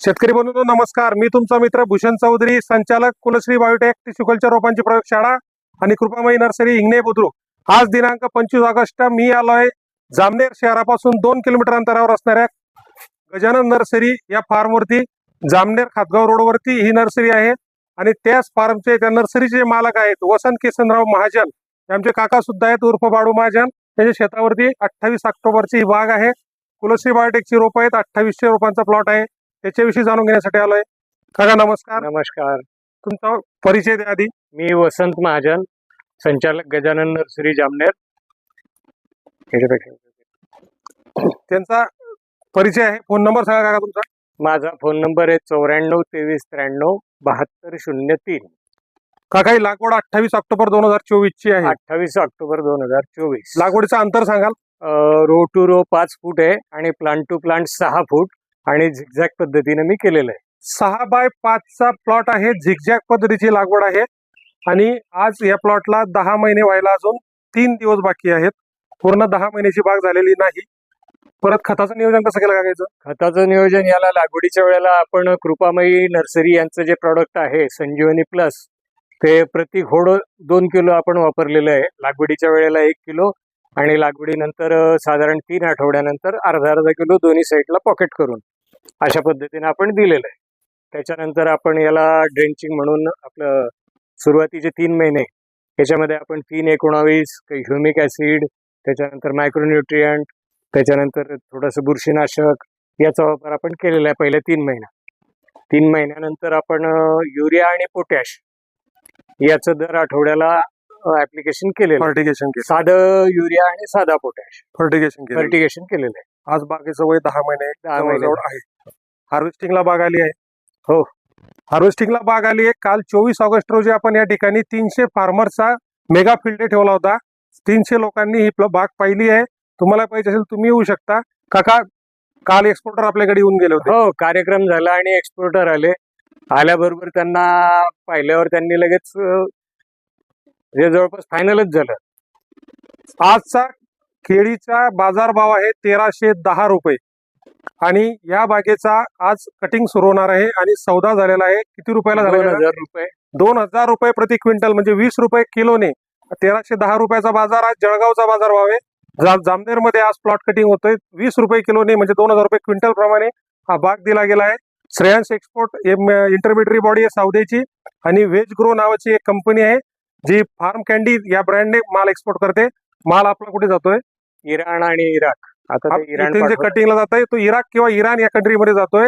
शेतकरी बंधूंनो नमस्कार. मी तुमचा मित्र भूषण चौधरी, संचालक कुलश्री बायोटेक टिश्यूकल्चर रोपांची प्रयोगशाळा आणि कृपामयी नर्सरी हिंगणे बुद्रुक. आज दिनांक 25 ऑगस्ट मी आलोय जामनेर शहरापासून 2 किलोमीटर अंतरावर असणाऱ्या गजानन नर्सरी या फार्मवरती. जामनेर खातगाव रोडवरती ही नर्सरी आहे आणि त्याच फार्मचे त्या नर्सरीचे मालक आहेत वसंत किसनराव महाजन. आमचे काका सुद्धा आहेत उर्फ बाळू महाजन. त्यांच्या शेतावरती 28 ऑक्टोबरची ही बाग आहे. कुलश्री बायोटेकची रोप आहेत. 2800 रोपांचा प्लॉट आहे. त्याच्याविषयी जाणून घेण्यासाठी आलोय. काका नमस्कार. नमस्कार. तुमचा परिचय द्या आधी. मी वसंत महाजन, संचालक गजानन नर्सरी जामनेर. त्यांचा परिचय आहे. फोन नंबर सांगा काका तुमचा. माझा फोन नंबर आहे 94 23 93 72 03. काका ही लागवड 28 ऑक्टोबर 2024 ची आहे. 28 ऑक्टोबर 2024. लागवडीचं अंतर सांगाल. रो टू रो 5 फूट आहे आणि प्लांट टू प्लांट 6 फूट आणि झिगझॅग पद्धतीने मी केलेलं आहे. 6 बाय 5 चा प्लॉट आहे. झिगझॅग पद्धतीची लागवड आहे आणि आज या प्लॉटला 10 महिने व्हायला अजून 3 दिवस बाकी आहेत. पूर्ण 10 महिन्याची बाग झालेली नाही. परत खताचं नियोजन कसं केलं काकायचं? खताचं नियोजन याला लागवडीच्या वेळेला आपण कृपामयी नर्सरी यांचं जे प्रॉडक्ट आहे संजीवनी प्लस, ते प्रति घोड 2 किलो आपण वापरलेलं आहे. लागवडीच्या वेळेला 1 किलो आणि लागवडीनंतर साधारण 3 आठवड्यानंतर अर्धा किलो दोन्ही साईडला पॉकेट करून अशा पद्धतीने आपण दिलेलं आहे. त्याच्यानंतर आपण याला ड्रेंचिंग म्हणून आपलं सुरुवातीचे 3 महिने याच्यामध्ये आपण 3-19 काही ह्युमिक ऍसिड, त्याच्यानंतर मायक्रोन्यूट्रियंट, त्याच्यानंतर थोडंसं बुरशीनाशक याचा वापर आपण केलेला आहे पहिल्या 3 महिन्यात. 3 महिन्यानंतर आपण युरिया आणि पोटॅश याचं दर आठवड्याला ऍप्लिकेशन केलेलं. फर्टिगेशन केलं. साधं युरिया आणि साधा पोटॅश फर्टिगेशन केलेलं आहे. आज बागेचं वय 10 महिने 10 महिने आहे. हार्वेस्टिंगला बाग आली आहे. हो, हार्वेस्टिंगला बाग आली आहे. काल 24 ऑगस्ट रोजी आपण या ठिकाणी 300 फार्मर्सचा मेगा फील्ड डे ठेवला होता. 300 लोकांनी ही बाग पाहिली आहे. तुम्हाला पाहिजे असेल तुम्ही येऊ शकता. काका काल एक्सपोर्टर आपल्याकडे येऊन गेले होते. हो, कार्यक्रम झाला आणि एक्सपोर्टर आले. आल्याबरोबर त्यांना पाहिल्यावर त्यांनी लगेच हे जवळपास फायनलच झालं. आजचा केळीचा बाजारभाव आहे 1310 रुपये आणि या बागेचा आज कटिंग सुरू होणार आहे आणि सौदा झालेला आहे. किती रुपयाला झाला? 2000 रुपये. 2000 रुपये प्रति क्विंटल म्हणजे 20 रुपये किलोने 1310 रुपयाचा बाजार. आज जळगावचा बाजार भाव आहे. जामनेर मध्ये आज प्लॉट कटिंग होतोय 20 रुपये किलोने म्हणजे 2000 रुपये क्विंटल प्रमाणे हा बाग दिला गेला आहे. श्रेयांश एक्सपोर्ट इंटरमिडियरी बॉडी आहे सावदेची आणि व्हेज ग्रो नावाची एक कंपनी आहे जी फार्म कॅन्डी या ब्रँडने माल एक्सपोर्ट करते. माल आपला कुठे जातोय? इराण आणि इराक. आता ते इराण जे कटिंगला जातोय तो इराक किंवा इराण या कंट्रीमध्ये जातोय